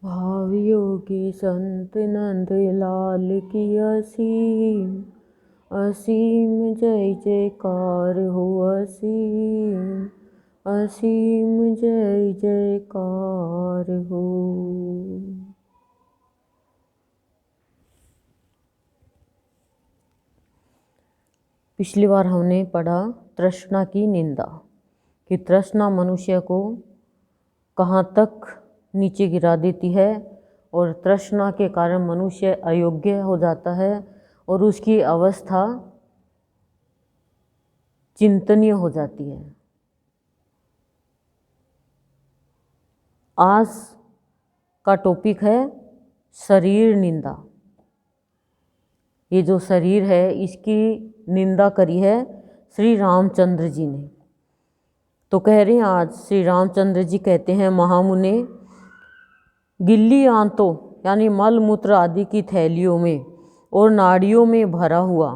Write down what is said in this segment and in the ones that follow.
भाव योगी संत नंद लाल की असीम असीम जय जयकार हो। असीम असीम जय जयकार हो। पिछली बार हमने पढ़ा तृष्णा की निंदा, कि तृष्णा मनुष्य को कहाँ तक नीचे गिरा देती है और तृष्णा के कारण मनुष्य अयोग्य हो जाता है और उसकी अवस्था चिंतनीय हो जाती है। आज का टॉपिक है शरीर निंदा। ये जो शरीर है इसकी निंदा करी है श्री रामचंद्र जी ने। तो कह रहे हैं आज श्री रामचंद्र जी कहते हैं, महामुने गिल्ली आंतों यानी मल मूत्र आदि की थैलियों में और नाड़ियों में भरा हुआ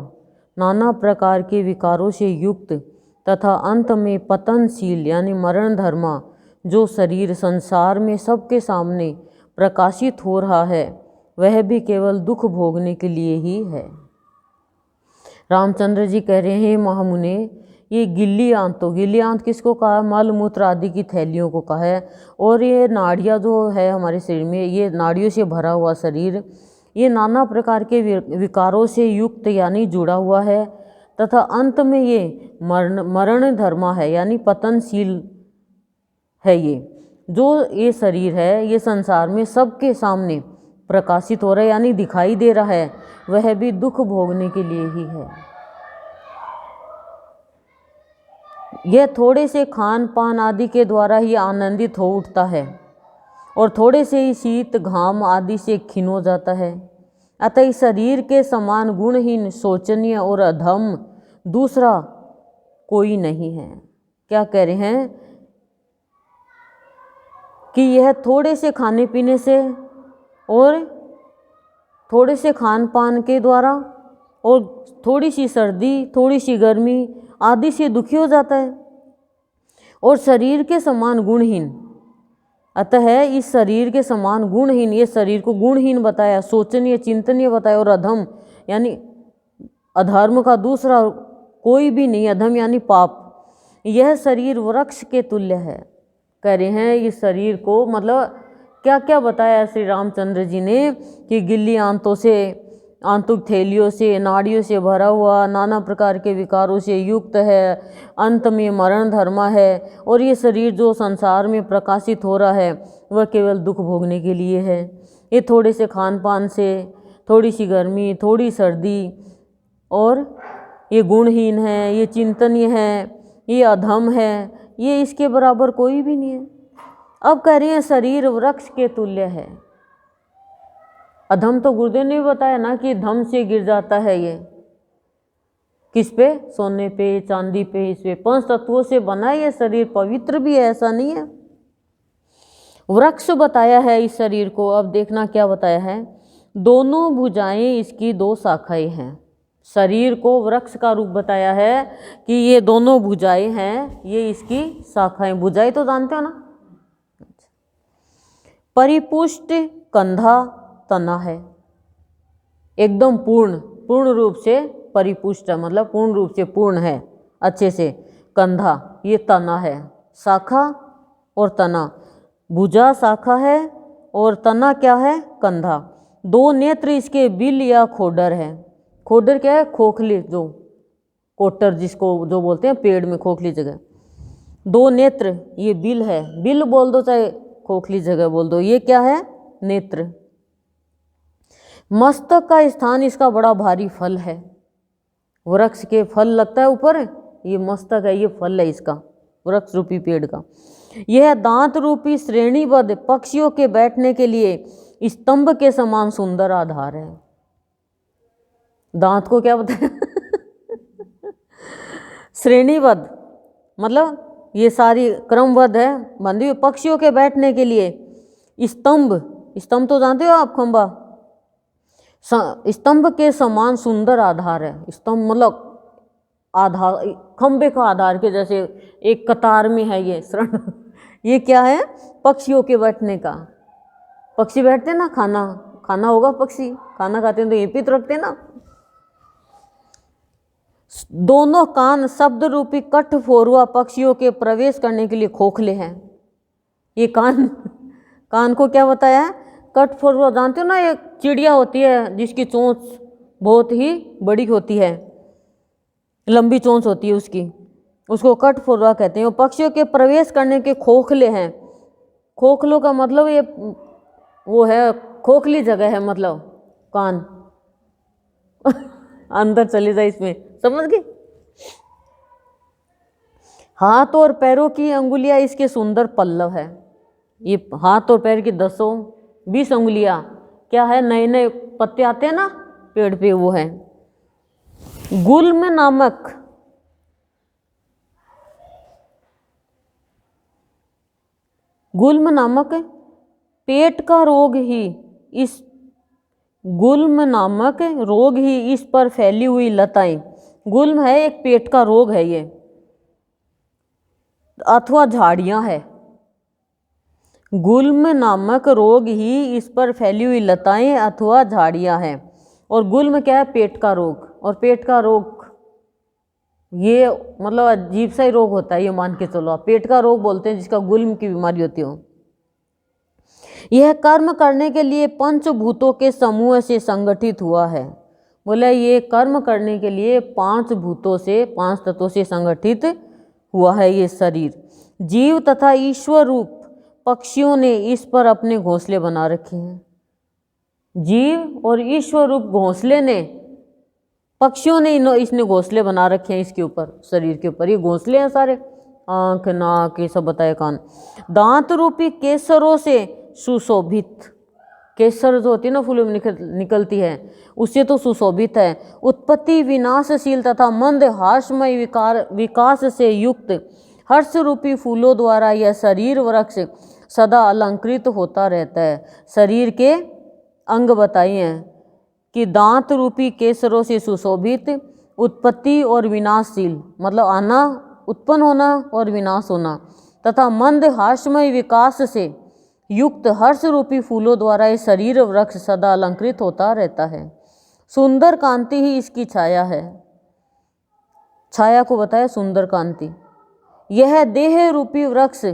नाना प्रकार के विकारों से युक्त तथा अंत में पतनशील यानी मरण धर्मा जो शरीर संसार में सबके सामने प्रकाशित हो रहा है, वह भी केवल दुख भोगने के लिए ही है। रामचंद्र जी कह रहे हैं, महामुने ये गिल्ली आंत किसको कहा? मल मूत्र आदि की थैलियों को कहा है। और ये नाड़ियाँ जो है हमारे शरीर में, ये नाड़ियों से भरा हुआ शरीर, ये नाना प्रकार के विकारों से युक्त यानी जुड़ा हुआ है तथा अंत में ये मरण धर्मा है यानी पतनशील है। ये जो ये शरीर है ये संसार में सबके सामने प्रकाशित हो रहा है यानी दिखाई दे रहा है, वह भी दुख भोगने के लिए ही है। यह थोड़े से खान पान आदि के द्वारा ही आनंदित हो उठता है और थोड़े से ही शीत घाम आदि से क्षीण हो जाता है। अतः इस शरीर के समान गुणहीन, शोचनीय और अधम दूसरा कोई नहीं है। क्या कह रहे हैं कि यह थोड़े से खाने पीने से और थोड़े से खान पान के द्वारा और थोड़ी सी सर्दी, थोड़ी सी गर्मी आदि से दुखी हो जाता है और शरीर के समान गुणहीन। अतः इस शरीर के समान गुणहीन, ये शरीर को गुणहीन बताया, शोचनीय चिंतनीय बताया और अधम यानी अधर्म का दूसरा कोई भी नहीं, अधम यानी पाप। यह शरीर वृक्ष के तुल्य है। कह रहे हैं इस शरीर को मतलब क्या क्या बताया श्री रामचंद्र जी ने कि गिल्ली आंतुक थैलियों से, नाड़ियों से भरा हुआ, नाना प्रकार के विकारों से युक्त है, अंत में मरण धर्मा है और ये शरीर जो संसार में प्रकाशित हो रहा है वह केवल दुख भोगने के लिए है। ये थोड़े से खान पान से, थोड़ी सी गर्मी, थोड़ी सर्दी और ये गुणहीन है, ये चिंतनीय है, ये अधम है, ये इसके बराबर कोई भी नहीं है। अब कह रहे हैं शरीर वृक्ष के तुल्य है। अधम तो गुरुदेव ने बताया ना कि धम से गिर जाता है। ये किस पे? सोने पे, चांदी पे, इस पे 5 तत्वों से बना है ये शरीर। पवित्र भी है, ऐसा नहीं है। वृक्ष बताया है इस शरीर को। अब देखना क्या बताया है, दोनों भुजाएं इसकी 2 शाखाएं हैं। शरीर को वृक्ष का रूप बताया है कि ये दोनों भुजाएं हैं, ये इसकी शाखाएं। भुजाएं तो जानते हो ना। परिपुष्ट कंधा तना है, एकदम पूर्ण रूप से परिपुष्ट है, मतलब पूर्ण रूप से पूर्ण है, अच्छे से। कंधा ये तना है, शाखा और तना। भुजा शाखा है और तना क्या है? कंधा। 2 नेत्र इसके बिल या खोडर है। खोडर क्या है? खोखली, जो कोटर जिसको जो बोलते हैं पेड़ में खोखली जगह। 2 नेत्र ये बिल है, बिल बोल दो चाहे खोखली जगह बोल दो, ये क्या है? नेत्र। मस्तक का स्थान इसका बड़ा भारी फल है। वृक्ष के फल लगता है ऊपर, ये मस्तक है, ये फल है इसका, वृक्ष रूपी पेड़ का। यह दांत रूपी श्रेणीबद्ध पक्षियों के बैठने के लिए स्तंभ के समान सुंदर आधार है। दांत को क्या बताया? श्रेणीबद्ध मतलब ये सारी क्रमबद्ध है, बंधी हुई पक्षियों के बैठने के लिए। स्तंभ तो जानते हो आप, खंबा। स्तंभ के समान सुंदर आधार है। स्तंभ मतलब आधार, खंबे का आधार के जैसे एक कतार में है ये शरण। ये क्या है? पक्षियों के बैठने का। पक्षी बैठते ना, खाना खाना होगा, पक्षी खाना खाते हैं तो यहीं पे तो रखते ना। दोनों कान शब्द रूपी कठफोरुआ पक्षियों के प्रवेश करने के लिए खोखले हैं। ये कान को क्या बताया है? कठफोरुआ, जानते हो ना, एक चिड़िया होती है जिसकी चोंच बहुत ही बड़ी होती है, लंबी चोंच होती है उसकी, उसको कठफोरुआ कहते हैं। वो पक्षियों के प्रवेश करने के खोखले हैं। खोखलों का मतलब ये वो है, खोखली जगह है, मतलब कान अंदर चली जाए इसमें, समझ गए। हाथ और पैरों की अंगुलियां इसके सुंदर पल्लव है। ये हाथ और पैर की 10-20 अंगुलियां क्या है, नए नए पत्ते आते हैं ना पेड़ पे, वो है। गुल्म नामक पेट का रोग ही इस गुल्म नामक रोग ही इस पर फैली हुई लताएं। गुल्म है एक पेट का रोग है ये, अथवा झाड़ियां है। गुल्म नामक रोग ही इस पर फैली हुई लताएं अथवा झाड़ियां हैं। और गुल्म क्या है? पेट का रोग। और पेट का रोग ये मतलब अजीब सा ही रोग होता है, ये मान के चलो आप, पेट का रोग बोलते हैं जिसका गुल्म की बीमारी होती हो। यह कर्म करने के लिए पंचभूतों के समूह से संगठित हुआ है। बोला ये कर्म करने के लिए 5 भूतों से, 5 तत्वों से संगठित हुआ है ये शरीर। जीव तथा ईश्वर रूप पक्षियों ने इस पर अपने घोंसले बना रखे हैं। जीव और ईश्वर रूप घोंसले ने, पक्षियों ने इसने घोंसले बना रखे हैं इसके ऊपर, शरीर के ऊपर। ये घोंसले हैं सारे, आंख, नाक, ये सब बताए, कान। दांत रूपी केसरों से सुशोभित, केसर जो होती है ना फूलों में निकलती है, उससे तो सुशोभित है। उत्पत्ति विनाशशील तथा मंद हास्यमय विकास से युक्त हर्ष रूपी फूलों द्वारा यह शरीर वृक्ष सदा अलंकृत होता रहता है। शरीर के अंग बताइए हैं कि दांत रूपी केसरों से सुशोभित, उत्पत्ति और विनाशशील, मतलब आना, उत्पन्न होना और विनाश होना, तथा मंद हास्यमय विकास से युक्त हर्ष रूपी फूलों द्वारा ये शरीर वृक्ष सदा अलंकृत होता रहता है। सुंदर कांति ही इसकी छाया है। छाया को बताया सुंदर कांति। यह देह रूपी वृक्ष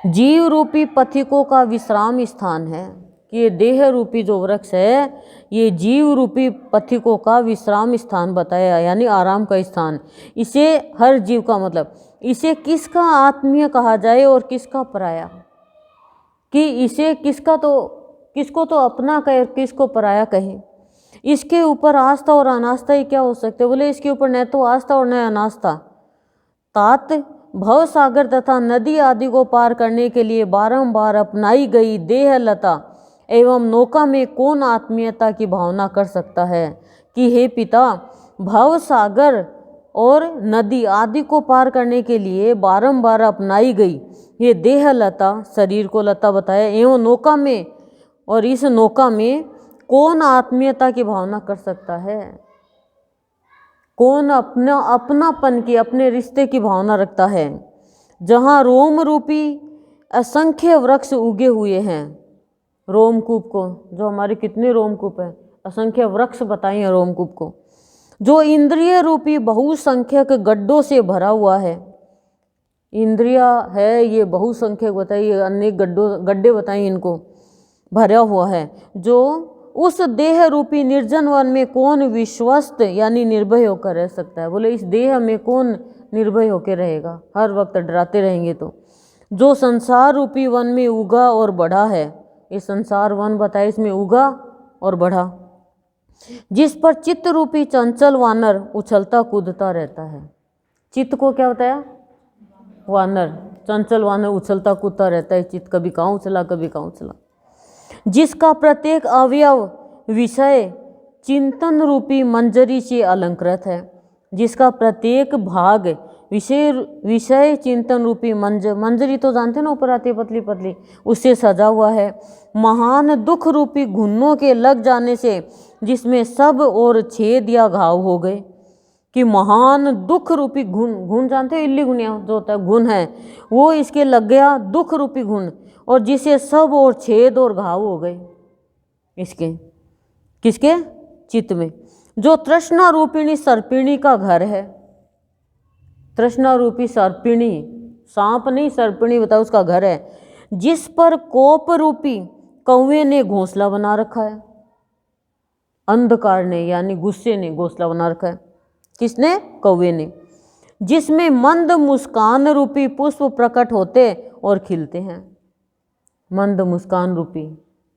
जीव रूपी पथिकों का विश्राम स्थान है। कि ये देह रूपी जो वृक्ष है ये जीव रूपी पथिकों का विश्राम स्थान बताया, यानी आराम का स्थान। इसे हर जीव का मतलब, इसे किसका आत्मीय कहा जाए और किसका पराया, कि इसे किसको तो अपना कहे और किसको पराया कहे। इसके ऊपर आस्था और अनास्था ही क्या हो सकते? बोले इसके ऊपर न तो आस्था और न अनास्था। तात भव सागर तथा नदी आदि को पार करने के लिए बारंबार अपनाई गई देह लता एवं नौका में कौन आत्मीयता की भावना कर सकता है कि हे पिता, भव सागर और नदी आदि को पार करने के लिए बारंबार अपनाई गई ये देह लता, शरीर को लता बताया, एवं नौका में, और इस नौका में कौन आत्मीयता की भावना कर सकता है? कौन अपनापन की, अपने रिश्ते की भावना रखता है? जहाँ रोम रूपी असंख्य वृक्ष उगे हुए हैं। रोमकूप को, जो हमारे कितने रोमकूप हैं, असंख्य वृक्ष बताइए रोमकूप को, जो इंद्रिय रूपी बहुसंख्यक गड्ढों से भरा हुआ है। इंद्रिया है ये बहुसंख्यक बताइए, अनेक गड्ढे बताइए इनको, भरा हुआ है। जो उस देह रूपी निर्जन वन में कौन विश्वस्त यानी निर्भय होकर रह सकता है? बोले इस देह में कौन निर्भय होकर रहेगा? हर वक्त डराते रहेंगे तो। जो संसार रूपी वन में उगा और बढ़ा है, ये संसार वन बताए, इसमें उगा और बढ़ा, जिस पर चित्त रूपी चंचल वानर उछलता कूदता रहता है। चित्त को क्या बताया? वानर, चंचल वानर उछलता कूदता रहता है। चित्त कभी कहाँ उछला कभी कहाँ उछला। जिसका प्रत्येक अवयव विषय चिंतन रूपी मंजरी से अलंकृत है। जिसका प्रत्येक भाग विषय चिंतन रूपी मंजरी तो जानते ना, ऊपर आती है पतली पतली, उससे सजा हुआ है। महान दुख रूपी घुनों के लग जाने से जिसमें सब और छेद या घाव हो गए। कि महान दुख रूपी घुन जानते हो, इल्ली घुनिया जो होता है, घुन है, वो इसके लग गया दुख रूपी घुन, और जिसे सब और छेद और घाव हो गए। इसके किसके? चित्त में। जो तृष्णा रूपिणी सर्पिणी का घर है, तृष्णा रूपी सर्पिणी, सांप नहीं सर्पिणी बताओ, उसका घर है, जिस पर कोप रूपी कौवे ने घोंसला बना रखा है। अंधकार ने यानी गुस्से ने घोंसला बना रखा है। किसने? कौवे ने। जिसमें मंद मुस्कान रूपी पुष्प प्रकट होते और खिलते हैं। मंद मुस्कान रूपी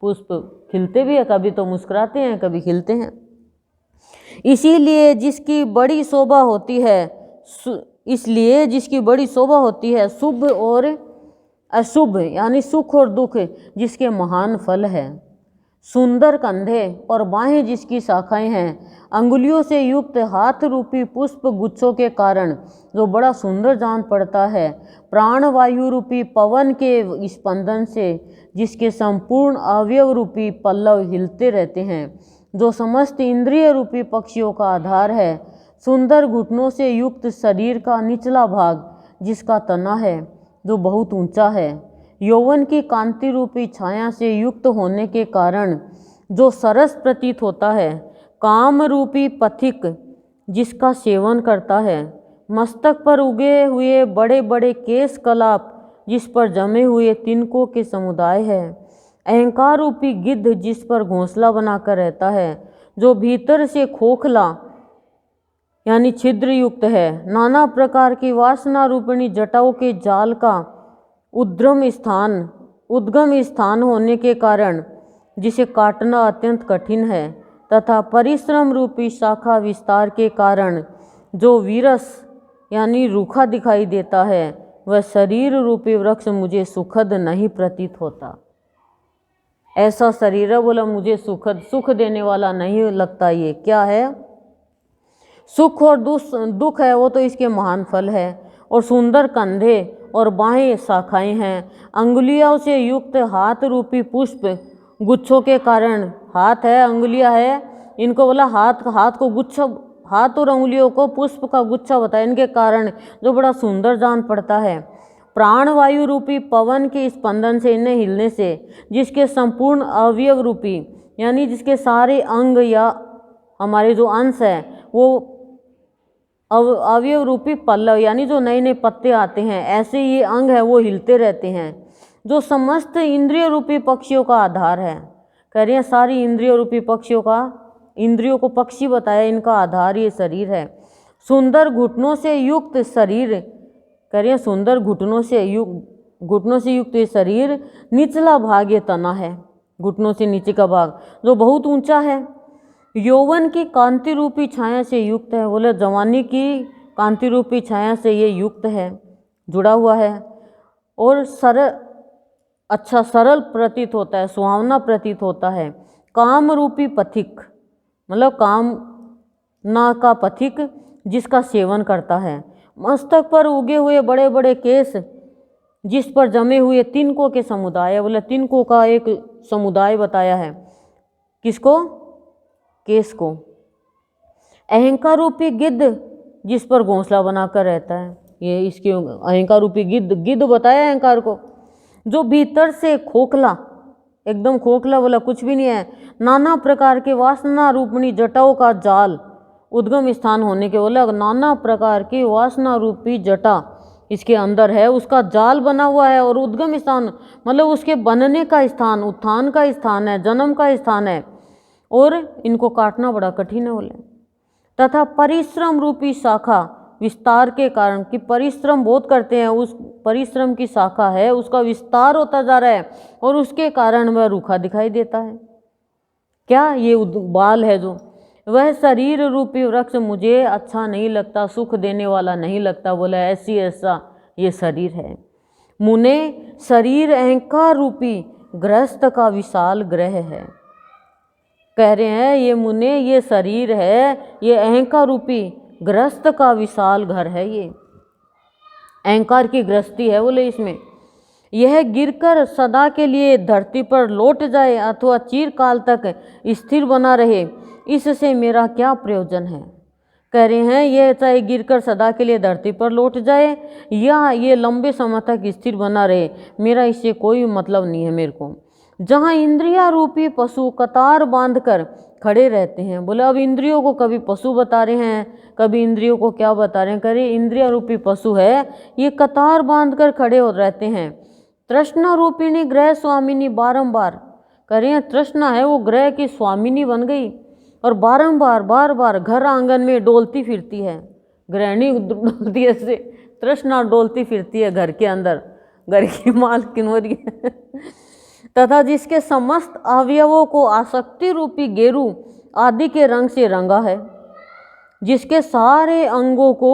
पुष्प खिलते भी है, कभी तो मुस्कुराते हैं, कभी खिलते हैं। इसीलिए जिसकी बड़ी शोभा होती है, इसलिए जिसकी बड़ी शोभा होती है शुभ और अशुभ यानी सुख और दुख, जिसके महान फल है। सुंदर कंधे और बाहें जिसकी शाखाएं हैं, अंगुलियों से युक्त हाथ रूपी पुष्प गुच्छों के कारण जो बड़ा सुंदर जान पड़ता है। प्राणवायु रूपी पवन के स्पंदन से जिसके संपूर्ण अवयव रूपी पल्लव हिलते रहते हैं, जो समस्त इंद्रिय रूपी पक्षियों का आधार है। सुंदर घुटनों से युक्त शरीर का निचला भाग जिसका तना है, जो बहुत ऊंचा है। यौवन की कांति रूपी छाया से युक्त होने के कारण जो सरस प्रतीत होता है। काम रूपी पथिक जिसका सेवन करता है। मस्तक पर उगे हुए बड़े बड़े केश कलाप जिस पर जमे हुए तिनकों के समुदाय है। अहंकार रूपी गिद्ध जिस पर घोंसला बनाकर रहता है, जो भीतर से खोखला यानी छिद्र युक्त है। नाना प्रकार की वासना रूपिणी जटाओं के जाल का उद्गम स्थान होने के कारण जिसे काटना अत्यंत कठिन है, तथा परिश्रम रूपी शाखा विस्तार के कारण जो वीरस यानी रूखा दिखाई देता है, वह शरीर रूपी वृक्ष मुझे सुखद नहीं प्रतीत होता। ऐसा शरीर है, बोला मुझे सुख देने वाला नहीं लगता। ये क्या है? सुख और दुख है, वो तो इसके महान फल है। और सुंदर कंधे और बाहें शाखाएं हैं। अंगुलियों से युक्त हाथ रूपी पुष्प गुच्छों के कारण, हाथ है अंगुलियां है, इनको बोला हाथ को गुच्छा, हाथ और अंगुलियों को पुष्प का गुच्छा बताया, इनके कारण जो बड़ा सुंदर जान पड़ता है। प्राणवायु रूपी पवन के स्पंदन से, इन्हें हिलने से जिसके संपूर्ण अवयव रूपी यानी जिसके सारे अंग या हमारे जो अंश है वो अवयव रूपी पल्लव यानी जो नए नए पत्ते आते हैं, ऐसे ये अंग है वो हिलते रहते हैं। जो समस्त इंद्रिय रूपी पक्षियों का आधार है। कह रहे हैं सारी इंद्रिय रूपी पक्षियों का, इंद्रियों को पक्षी बताया, इनका आधार ये शरीर है। सुंदर घुटनों से युक्त शरीर, कह रहे हैं सुंदर घुटनों से युक्त ये शरीर, निचला भाग ये तना है, घुटनों से नीचे का भाग जो बहुत ऊंचा है। यौवन की कांति रूपी छाया से युक्त है, बोले जवानी की कांति रूपी छाया से ये युक्त है, जुड़ा हुआ है। और सरल प्रतीत होता है, सुहावना प्रतीत होता है। काम रूपी पथिक मतलब काम ना का पथिक जिसका सेवन करता है। मस्तक पर उगे हुए बड़े बड़े केश जिस पर जमे हुए तिनकों के समुदाय, बोले तिनकों का एक समुदाय बताया है। किसको? केश को। अहंकार रूपी गिद्ध जिस पर घोंसला बनाकर रहता है, ये इसके अहंकार रूपी गिद्ध बताया अहंकार को, जो भीतर से खोखला, एकदम खोखला, बोला कुछ भी नहीं है। नाना प्रकार के वासना रूपणी जटाओं का जाल उद्गम स्थान होने के, बोला नाना प्रकार की वासना रूपी जटा इसके अंदर है, उसका जाल बना हुआ है। और उद्गम स्थान मतलब उसके बनने का स्थान, उत्थान का स्थान है, जन्म का स्थान है, और इनको काटना बड़ा कठिन है बोले। तथा परिश्रम रूपी शाखा विस्तार के कारण, कि परिश्रम बहुत करते हैं, उस परिश्रम की शाखा है उसका विस्तार होता जा रहा है और उसके कारण वह रूखा दिखाई देता है। क्या? ये बाल है जो, वह शरीर रूपी वृक्ष मुझे अच्छा नहीं लगता, सुख देने वाला नहीं लगता, बोला ऐसा ये शरीर है। मुने शरीर अहंकार रूपी गृहस्थ का विशाल ग्रह है। कह रहे हैं ये मुने, ये शरीर है, ये अहंकार रूपी गृहस्थ का विशाल घर है, ये अहंकार की गृहस्थी है बोले इसमें। यह गिरकर सदा के लिए धरती पर लौट जाए अथवा चिरकाल तक स्थिर बना रहे, इससे मेरा क्या प्रयोजन है। कह रहे हैं ये चाहे गिरकर सदा के लिए धरती पर लौट जाए या ये लंबे समय तक स्थिर बना रहे, मेरा इससे कोई मतलब नहीं है मेरे को। जहाँ इंद्रिया रूपी पशु कतार बांधकर खड़े रहते हैं, बोले अब इंद्रियों को कभी पशु बता रहे हैं, कभी इंद्रियों को क्या बता रहे हैं, कह रहे इंद्रिया रूपी पशु है, ये कतार बांधकर खड़े हो रहते हैं। तृष्णा रूपिणी ग्रह स्वामिनी बारंबार, कह रहे हैं तृष्णा है वो ग्रह की स्वामिनी बन गई और बारंबार बार बार घर आंगन में डोलती फिरती है। गृहिणी डोलती है, ऐसे तृष्णा डोलती फिरती है घर के अंदर, घर की मालकिन हो रही है। तथा जिसके समस्त अवयवों को आसक्ति रूपी गेरू आदि के रंग से रंगा है, जिसके सारे अंगों को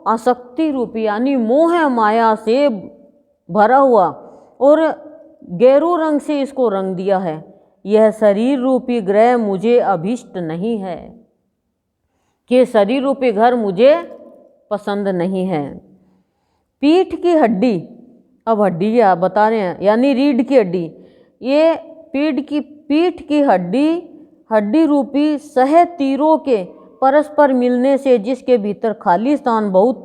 आसक्ति रूपी यानी मोह माया से भरा हुआ और गेरू रंग से इसको रंग दिया है, यह शरीर रूपी ग्रह मुझे अभिष्ट नहीं है, कि शरीर रूपी घर मुझे पसंद नहीं है। पीठ की हड्डी, अब हड्डी क्या बता रहे हैं, यानी रीढ़ की हड्डी, ये पीठ की हड्डी रूपी सह तीरों के परस्पर मिलने से जिसके भीतर खाली स्थान बहुत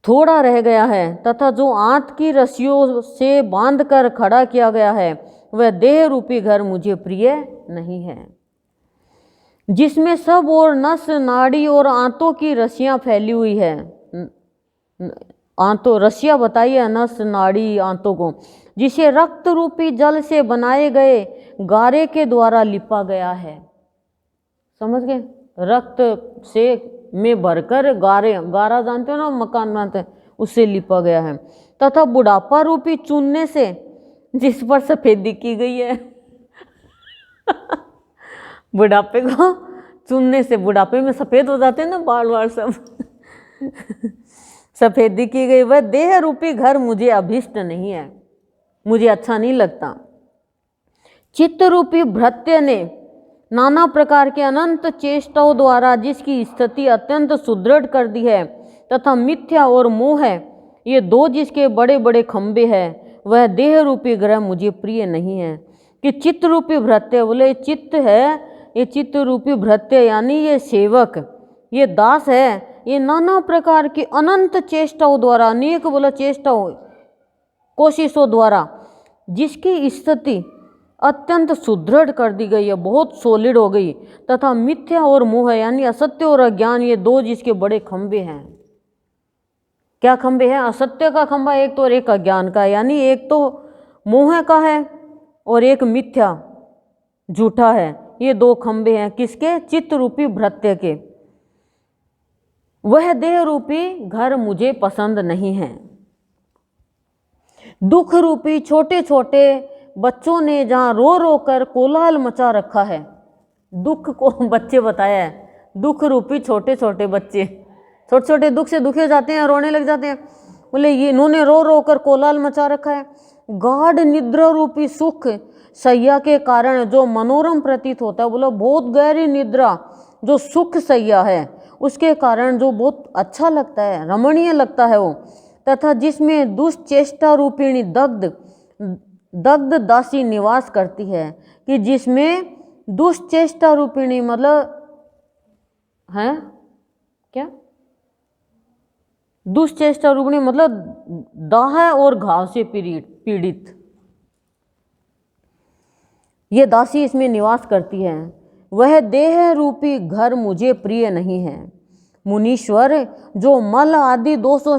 थोड़ा रह गया है तथा जो आंत की रस्सियों से बांधकर खड़ा किया गया है, वह देह रूपी घर मुझे प्रिय नहीं है। जिसमें सब और नस नाड़ी और आंतों की रस्सियां फैली हुई है, आंतों रस्सियां बताई है, नस नाड़ी आंतों को, जिसे रक्त रूपी जल से बनाए गए गारे के द्वारा लिपा गया है। समझ गए, रक्त से में भरकर गारा जानते हो ना, मकान बनाते हैं, उससे लिपा गया है। तथा बुढ़ापा रूपी चूने से जिस पर सफेदी की गई है। बुढ़ापे को चूने से, बुढ़ापे में सफेद हो जाते हैं ना बाल वाल सब। सफेदी की गई, वह देह रूपी घर मुझे अभिष्ट नहीं है, मुझे अच्छा नहीं लगता। चित्त रूपी भृत्य ने नाना प्रकार के अनंत चेष्टाओं द्वारा जिसकी स्थिति अत्यंत सुदृढ़ कर दी है तथा मिथ्या और मोह है, ये दो जिसके बड़े बड़े खंबे हैं, वह देह रूपी ग्रह मुझे प्रिय नहीं है। कि चित्त रूपी भृत्य, बोले चित्त है, ये चित्त रूपी भृत्य यानी ये सेवक, ये दास है, ये नाना प्रकार की अनंत चेष्टाओं द्वारा, अनेक बोला चेष्टाओं कोशिशों द्वारा जिसकी स्थिति अत्यंत सुदृढ़ कर दी गई है, बहुत सॉलिड हो गई, तथा मिथ्या और मोह यानी असत्य और अज्ञान, ये दो जिसके बड़े खंबे हैं। क्या खंबे हैं? असत्य का खंबा एक तो और एक अज्ञान का, यानी एक तो मोह का है और एक मिथ्या झूठा है, ये दो खंबे हैं किसके? चित्त रूपी भृत्य के। वह देह रूपी घर मुझे पसंद नहीं है। दुख रूपी छोटे छोटे बच्चों ने जहाँ रो रो कर कोलाहल मचा रखा है, दुख को बच्चे बताया है, दुख रूपी छोटे छोटे बच्चे छोटे छोटे दुख से दुखी हो जाते हैं, रोने लग जाते हैं, बोले ये इन्होंने रो रो कर कोलाहल मचा रखा है। गाढ़ निद्रा रूपी सुख सैया के कारण जो मनोरम प्रतीत होता है, बोला बहुत गहरी निद्रा जो सुख सैया है उसके कारण जो बहुत अच्छा लगता है, रमणीय लगता है वो, तथा जिसमें दुष्चेष्टा रूपिणी दग्ध दासी निवास करती है, कि जिसमें दुष्चेष्टा रूपिणी मतलब है क्या? दुष्चेष्टा रूपिणी मतलब दाह और घाव से पीड़ित ये दासी इसमें निवास करती है। वह देह रूपी घर मुझे प्रिय नहीं है। मुनीश्वर जो मल आदि दोषों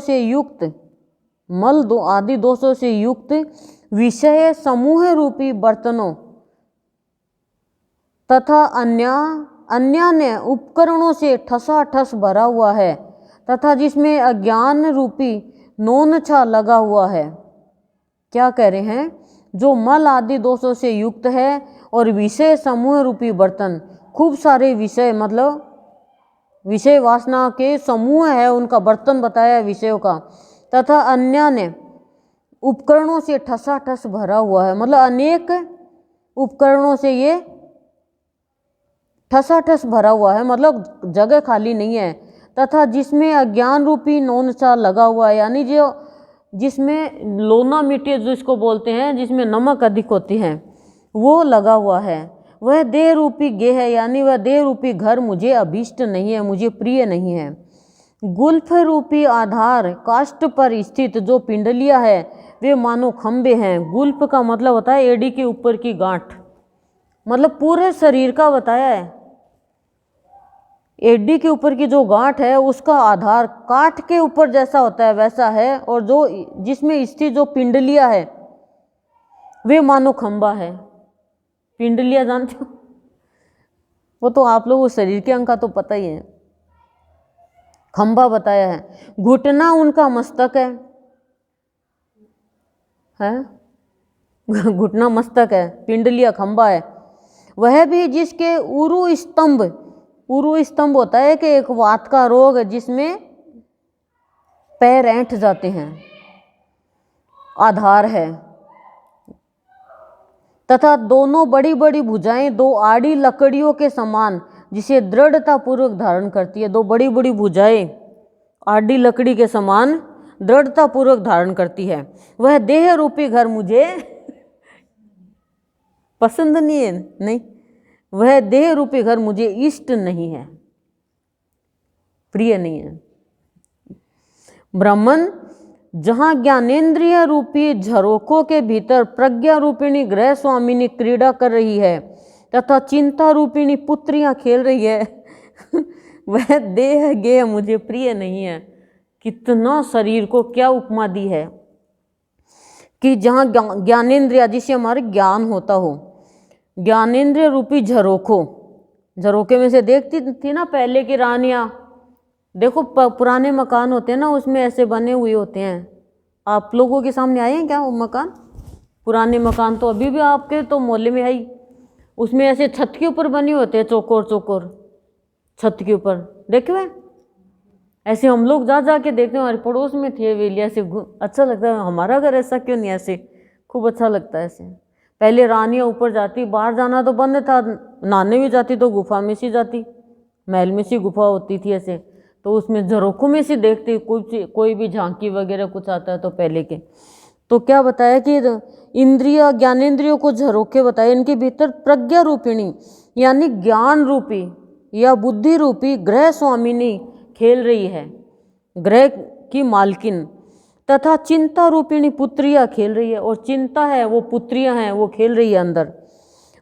से युक्त विषय समूह रूपी बर्तनों तथा अन्य उपकरणों से ठसाठस भरा हुआ है, तथा जिसमें अज्ञान रूपी नौनछा लगा हुआ है। क्या कह रहे हैं? जो मल आदि दोषों से युक्त है और विषय समूह रूपी बर्तन, खूब सारे विषय मतलब विषय वासना के समूह है, उनका बर्तन बताया विषयों का, तथा अन्य उपकरणों से ठसाठस भरा हुआ है, मतलब अनेक उपकरणों से ये ठसाठस भरा हुआ है, मतलब जगह खाली नहीं है, तथा जिसमें अज्ञान रूपी नौनचा लगा हुआ है, यानी जो जिसमें लोना मिट्टी जिसको बोलते हैं, जिसमें नमक अधिक होती है, वो लगा हुआ है। वह देह रूपी गेह है, यानी वह देह रूपी घर मुझे अभीष्ट नहीं है, मुझे प्रिय नहीं है। गुल्फ रूपी आधार काष्ठ पर स्थित जो पिंडलियां है वे मानो खंबे हैं। गुल्फ का मतलब होता है एड़ी के ऊपर की गांठ, मतलब पूरे शरीर का बताया है। एडी के ऊपर की जो गांठ है उसका आधार काठ के ऊपर जैसा होता है वैसा है, और जो जिसमें स्थित जो पिंडलियां है वे मानो खंबा है। पिंडलियां जानते हो, वो तो आप लोगों को शरीर के अंग का तो पता ही है। खंबा बताया है। घुटना उनका मस्तक है? घुटना मस्तक है, पिंडलिया खंबा है। वह भी जिसके उरु स्तंभ होता है कि एक वात का रोग जिसमें पैर ऐंठ जाते हैं, आधार है। तथा दोनों बड़ी बड़ी भुजाएं दो आड़ी लकड़ियों के समान जिसे दृढ़ता पूर्वक धारण करती है। दो बड़ी बड़ी भुजाएं आड़ी लकड़ी के समान दृढ़ता पूर्वक धारण करती है। वह देह रूपी घर मुझे पसंद नहीं है, नहीं, वह देह रूपी घर मुझे इष्ट नहीं है, प्रिय नहीं है। ब्राह्मण जहाँ ज्ञानेन्द्रिय रूपी झरोखों के भीतर प्रज्ञा रूपिणी ग्रह स्वामिनी क्रीड़ा कर रही है तथा चिंता रूपिणी पुत्रियां खेल रही है वह देह गेह मुझे प्रिय नहीं है। कितना शरीर को क्या उपमा दी है कि जहाँ ज्ञानेन्द्रिय जिसे हमारे ज्ञान होता हो, ज्ञानेन्द्रिय रूपी झरोखे में से देखती थी ना पहले की रानियाँ, देखो पुराने मकान होते हैं ना उसमें ऐसे बने हुए होते हैं। आप लोगों के सामने आए हैं क्या वो मकान? पुराने मकान तो अभी भी आपके तो मोहल्ले में है। उसमें ऐसे छत के ऊपर बने होते हैं, चौकोर छत के ऊपर देखे हुए। ऐसे हम लोग जा जा के देखते हैं, हमारे पड़ोस में थे वेलिया, ऐसे अच्छा लगता है। हमारा घर ऐसा क्यों नहीं, ऐसे खूब अच्छा लगता है। ऐसे पहले रानियाँ ऊपर जाती, बाहर जाना तो बंद था, नहाने भी जाती तो गुफा में सी जाती, महल में सी गुफा होती थी ऐसे, तो उसमें झरोखों में से देखते कोई भी झांकी वगैरह कुछ आता है तो पहले के। तो क्या बताया कि इंद्रिय ज्ञानेंद्रियों को झरोखे बताए, इनके भीतर प्रज्ञा रूपिणी यानी ज्ञान रूपी या बुद्धि रूपी ग्रह स्वामिनी खेल रही है, ग्रह की मालकिन, तथा चिंता रूपिणी पुत्रियां खेल रही है, और चिंता है वो पुत्रियां हैं वो खेल रही है अंदर।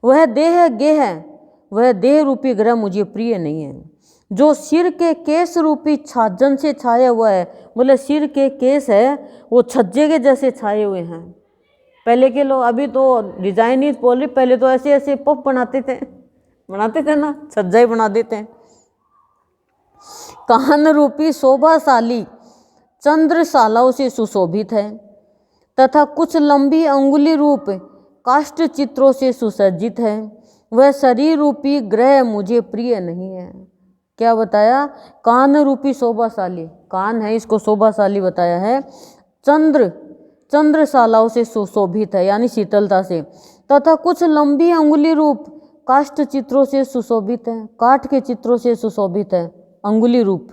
वह देह गेह है, वह देह रूपी ग्रह मुझे प्रिय नहीं है। जो सिर के केस रूपी छाजन से छाया हुआ है, बोले सिर के केस है वो छज्जे के जैसे छाए हुए हैं। पहले के लोग, अभी तो डिजाइन ही बोल रही, पहले तो ऐसे ऐसे पफ बनाते थे ना, छज्जा ही बना देते हैं। कान रूपी शोभाशाली चंद्रशालाओं से सुशोभित है तथा कुछ लंबी अंगुली रूप काष्ठ चित्रों से सुसज्जित है। वह शरीर रूपी ग्रह मुझे प्रिय नहीं है। क्या बताया? कान रूपी शोभाशाली, कान है इसको शोभाशाली बताया है। चंद्रशालाओं से सुशोभित है यानी शीतलता से, तथा कुछ लंबी अंगुली रूप काष्ठ चित्रों से सुशोभित है, काठ के चित्रों से सुशोभित है अंगुली रूप।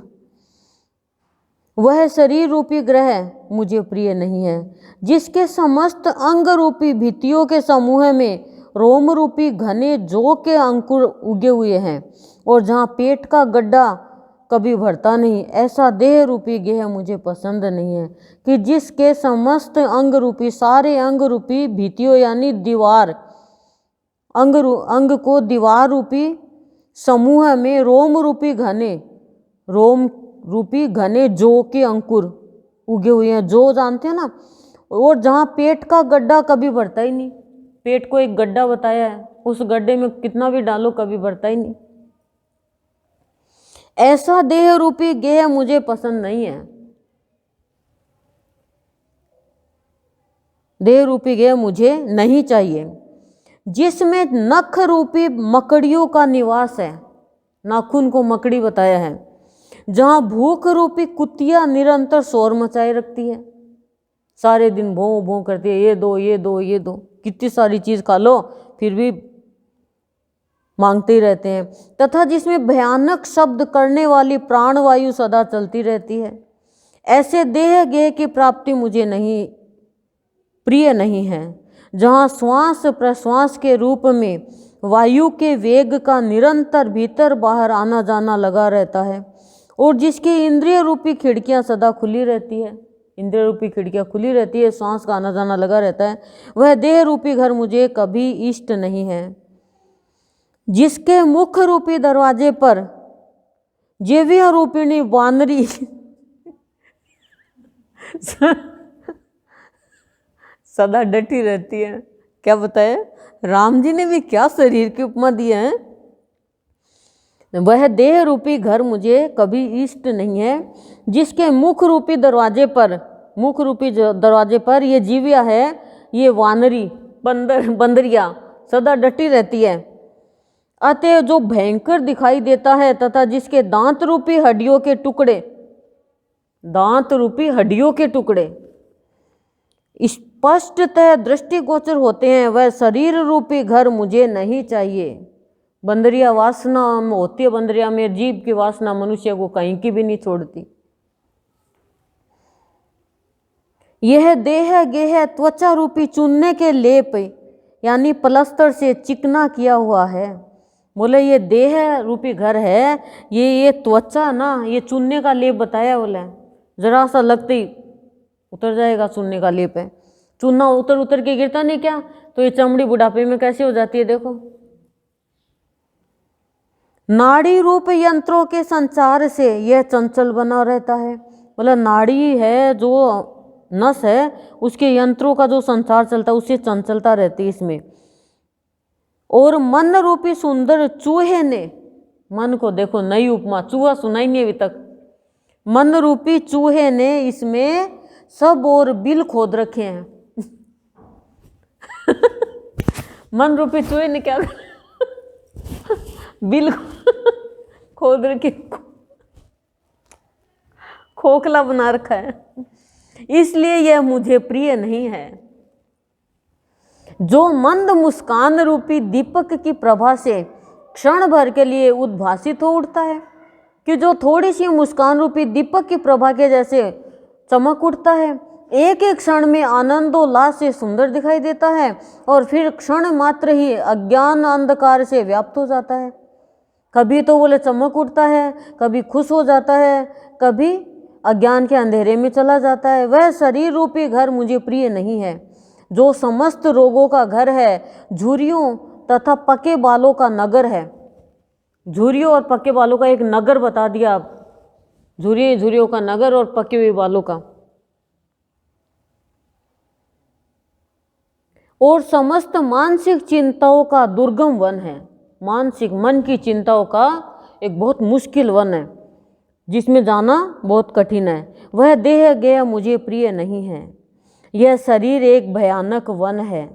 वह शरीर रूपी ग्रह मुझे प्रिय नहीं है। जिसके समस्त अंग रूपी भित्तियों के समूह में रोम रूपी घने जौ के अंकुर उगे हुए हैं, और जहाँ पेट का गड्ढा कभी भरता नहीं, ऐसा देह रूपी गेह मुझे पसंद नहीं है। कि जिसके समस्त अंग रूपी, सारे अंग रूपी भित्तियों यानी दीवार, अंग को दीवार रूपी समूह में रोम रूपी घने जौ के अंकुर उगे हुए हैं। जौ जानते हैं ना, और जहाँ पेट का गड्ढा कभी भरता ही नहीं, पेट को एक गड्ढा बताया है, उस गड्ढे में कितना भी डालो कभी भरता ही नहीं। ऐसा देह रूपी गेह मुझे पसंद नहीं है। देह रूपी गेह मुझे नहीं चाहिए। जिसमें नख रूपी मकड़ियों का निवास है, नाखून को मकड़ी बताया है। जहाँ भूख रूपी कुतिया निरंतर शोर मचाए रखती है, सारे दिन भों भों करती है, ये दो ये दो ये दो, कितनी सारी चीज खा लो फिर भी मांगते ही रहते हैं। तथा जिसमें भयानक शब्द करने वाली प्राणवायु सदा चलती रहती है। ऐसे देह गेह की प्राप्ति मुझे प्रिय नहीं है। जहाँ श्वास प्रश्वास के रूप में वायु के वेग का निरंतर भीतर बाहर आना जाना लगा रहता है और जिसकी इंद्रिय रूपी खिड़कियां सदा खुली रहती है, इंद्रिय रूपी खिड़कियां खुली रहती है, सांस का आना जाना लगा रहता है, वह देह रूपी घर मुझे कभी इष्ट नहीं है। जिसके मुख रूपी दरवाजे पर जीविया रूपिणी वानरी सदा डटी रहती है। क्या बताए, राम जी ने भी क्या शरीर की उपमा दी है। वह देह रूपी घर मुझे कभी इष्ट नहीं है। जिसके मुख रूपी दरवाजे पर ये जीविया है, ये वानरी बंदरिया सदा डटी रहती है। अतः जो भयंकर दिखाई देता है तथा जिसके दांत रूपी हड्डियों के टुकड़े स्पष्टतः दृष्टिगोचर होते हैं, वह शरीर रूपी घर मुझे नहीं चाहिए। बंदरिया वासना होती है, बंदरिया में जीव की वासना मनुष्य को कहीं की भी नहीं छोड़ती। यह देह गेह त्वचा रूपी चूने के लेप यानी प्लस्तर से चिकना किया हुआ है। बोले ये देह रूपी घर है, ये त्वचा ना, ये चूने का लेप बताया। बोला जरा सा लगते ही उतर जाएगा चूने का लेप है। चूना उतर के गिरता नहीं क्या, तो ये चमड़ी बुढ़ापे में कैसे हो जाती है देखो। नाड़ी रूप यंत्रों के संचार से यह चंचल बना रहता है। बोला नाड़ी है जो नस है, उसके यंत्रों का जो संचार चलता है उससे चंचलता रहती है इसमें। और मन रूपी सुंदर चूहे ने, मन को देखो नई उपमा, चूहा सुनाई नहीं अभी तक। मन रूपी चूहे ने इसमें सब और बिल खोद रखे हैं। मन रूपी चूहे ने क्या बिल खोद रखे, खोखला बना रखा है, इसलिए यह मुझे प्रिय नहीं है। जो मंद मुस्कान रूपी दीपक की प्रभा से क्षण भर के लिए उद्भासित हो उठता है, कि जो थोड़ी सी मुस्कान रूपी दीपक की प्रभा के जैसे चमक उठता है, एक एक क्षण में आनंदोल्लास से सुंदर दिखाई देता है और फिर क्षण मात्र ही अज्ञान अंधकार से व्याप्त हो जाता है। कभी तो बोले चमक उठता है, कभी खुश हो जाता है, कभी अज्ञान के अंधेरे में चला जाता है। वह शरीर रूपी घर मुझे प्रिय नहीं है, जो समस्त रोगों का घर है, झुर्रियों तथा पके बालों का नगर है। झुर्रियों और पके बालों का एक नगर बता दिया आप, झुर्रियों का नगर और पके हुए बालों का। और समस्त मानसिक चिंताओं का दुर्गम वन है। मानसिक मन की चिंताओं का एक बहुत मुश्किल वन है, जिसमें जाना बहुत कठिन है। वह देह गेह मुझे प्रिय नहीं है। यह शरीर एक भयानक वन है।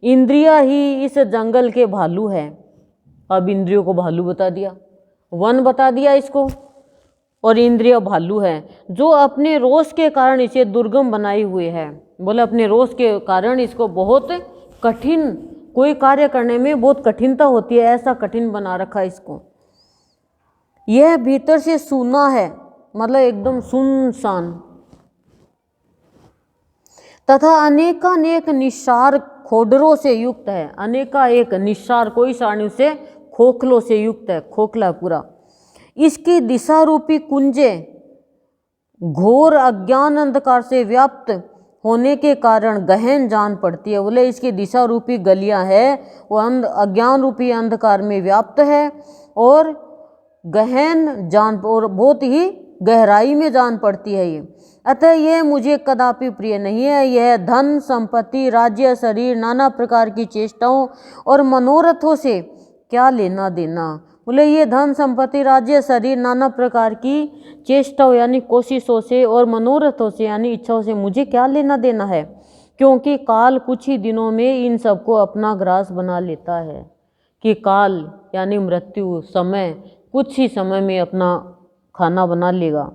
इंद्रियां ही इस जंगल के भालू है। अब इंद्रियों को भालू बता दिया, वन बता दिया इसको, और इंद्रिय भालू है जो अपने रोष के कारण इसे दुर्गम बनाए हुए है। बोले अपने रोष के कारण इसको बहुत कठिन, कोई कार्य करने में बहुत कठिनता होती है, ऐसा कठिन बना रखा है इसको। यह भीतर से सूना है, मतलब एकदम सुनसान, तथा अनेकानेक निस्सार खोडरों से युक्त है। अनेकाएक निस्सार, कोई सारणी से खोखलों से युक्त है, खोखला पूरा। इसकी दिशा रूपी कुंजे घोर अज्ञान अंधकार से व्याप्त होने के कारण गहन जान पड़ती है। बोले इसकी दिशा रूपी गलियां है, वो अज्ञान रूपी अंधकार में व्याप्त है और गहन जान और बहुत ही गहराई में जान पड़ती है ये। अतः यह मुझे कदापि प्रिय नहीं है। यह धन संपत्ति राज्य शरीर नाना प्रकार की चेष्टाओं और मनोरथों से क्या लेना देना। बोले ये धन संपत्ति राज्य शरीर नाना प्रकार की चेष्टाओं यानी कोशिशों से और मनोरथों से यानी इच्छाओं से मुझे क्या लेना देना है, क्योंकि काल कुछ ही दिनों में इन सबको अपना ग्रास बना लेता है। कि काल यानी मृत्यु, समय कुछ ही समय में अपना खाना बना लेगा।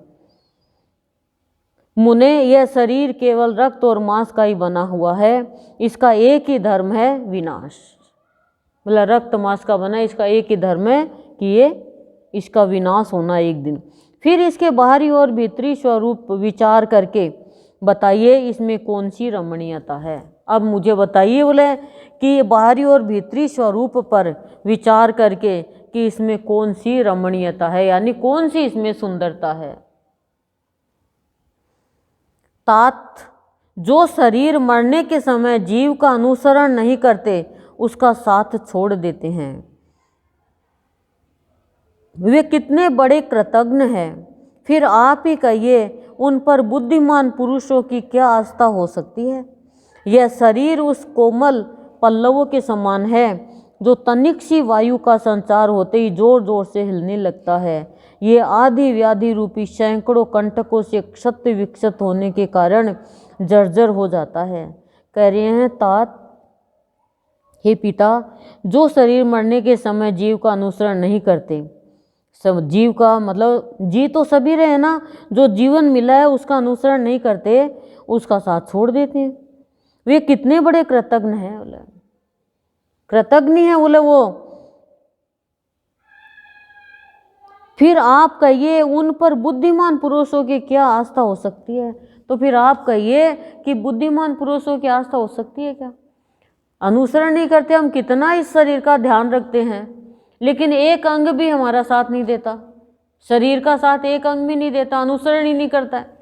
मुने यह शरीर केवल रक्त और मांस का ही बना हुआ है, इसका एक ही धर्म है विनाश। मतलब रक्त मांस का बना, इसका एक ही धर्म है कि ये इसका विनाश होना एक दिन। फिर इसके बाहरी और भीतरी स्वरूप विचार करके बताइए इसमें कौन सी रमणीयता है। अब मुझे बताइए बोले कि बाहरी और भीतरी स्वरूप पर विचार करके कि इसमें कौन सी रमणीयता है, यानी कौन सी इसमें सुंदरता है। तात, जो शरीर मरने के समय जीव का अनुसरण नहीं करते उसका साथ छोड़ देते हैं, वे कितने बड़े कृतज्ञ हैं। फिर आप ही कहिए उन पर बुद्धिमान पुरुषों की क्या आस्था हो सकती है। यह शरीर उस कोमल पल्लवों के समान है जो तनिक सी वायु का संचार होते ही जोर जोर से हिलने लगता है। ये आदि व्याधि रूपी सैकड़ों कंटकों से क्षत विक्षत होने के कारण जर्जर हो जाता है। कह रहे हैं तात, हे पिता, जो शरीर मरने के समय जीव का अनुसरण नहीं करते, सब जीव का मतलब जी तो सभी रहे ना, जो जीवन मिला है उसका अनुसरण नहीं करते, उसका साथ छोड़ देते हैं, वे कितने बड़े कृतज्ञ हैं। बोले कृतज्ञ है बोले वो। फिर आप कहिए उन पर बुद्धिमान पुरुषों की क्या आस्था हो सकती है। तो फिर आप कहिए कि बुद्धिमान पुरुषों की आस्था हो सकती है क्या। अनुसरण नहीं करते, हम कितना इस शरीर का ध्यान रखते हैं, लेकिन एक अंग भी हमारा साथ नहीं देता, शरीर का साथ एक अंग भी नहीं देता, अनुसरण ही नहीं करता है।